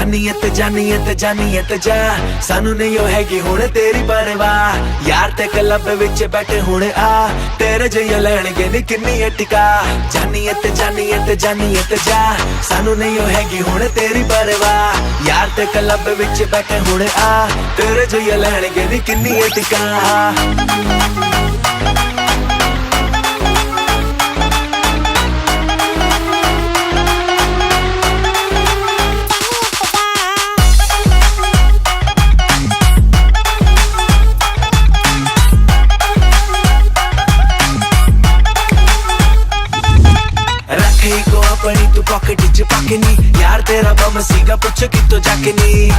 ਜਾਨੀਏ ਤੇ ਜਾ ਸਾਨੂੰ ਨਹੀਂ ਉਹ ਹੈਗੀ ਹੁਣ ਤੇਰੀ ਪਰਵਾਹ ਯਾਰ ਤੇ ਕਲੱਬ ਵਿੱਚ ਬੈਠੇ ਹੁਣ ਆ ਤੇਰੇ ਜਿਹਾ ਲੈਣਗੇ ਨੀ ਕਿੰਨੀ ਟਿਕਾ ਜਾਨੀਏ ਤੇ ਜਾ ਸਾਨੂੰ ਨਹੀਂ ਉਹ ਹੈਗੀ ਹੁਣ ਤੇਰੀ ਪਰਵਾਹ ਯਾਰ ਤੇ ਕਲੱਬ ਵਿੱਚ ਬੈਠੇ ਹੁਣ ਆ ਤੇਰੇ ਜਿਹਾ ਲੈਣਗੇ ਨੀ ਕਿੰਨੀ ਟਿਕਾ को अपनी तू पॉकेट च पाके नी यार तेरा बम सीगा पुछ कितो जाके नी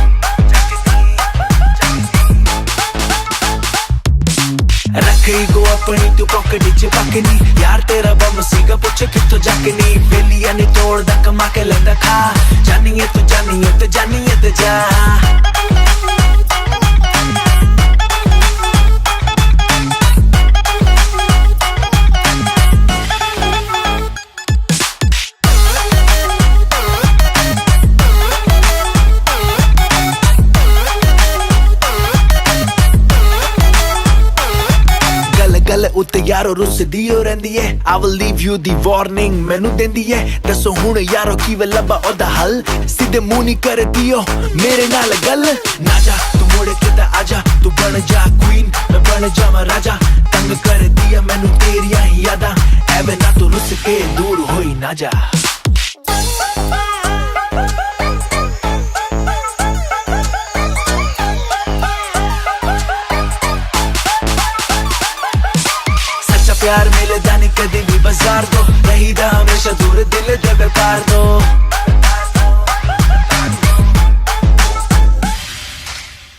रखी को अपनी तू पॉकेट च पाके नी यार तेरा बम सीगा पुछ कितो जाके नी वेलिया नी तोड़ दा कमा के लंदा खा जानिए ते जा गल उत्ते यारो रुसदी हो रहिंदी है I will leave you the warning मैनू देंदी है दसो हुण यारो किवें लब्बा ओदा हल सीधे मुंह नहीं करदियो मेरे नाल गल ना जा तू मुड़ के ता आजा तू बन जा क्वीन मैं बन जावां राजा तंग कर दिया मैनू तेरियां ही यादां एवें ना तू रुस के दूर होई ना जा प्यार मिलदा नहीं कदी भी बाजार तो रहीदा हमेशा दूर दिल दे व्यापार तो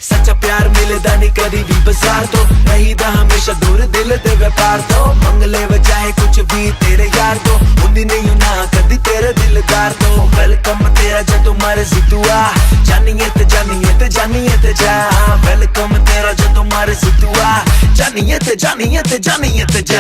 सच्चा प्यार मिलदा नहीं कदी भी बाजार तो रहीदा हमेशा दूर दिल दे व्यापार तो मंगले बजाए कुछ भी तेरे यार तो उन्दी नहीं ना कदी तेरे दिलदार तो वेलकम तेरा जदों मर्जी तू आ जानिए ते जा वेलकम तेरा जदों मर्जी तू आ जानिए ते जा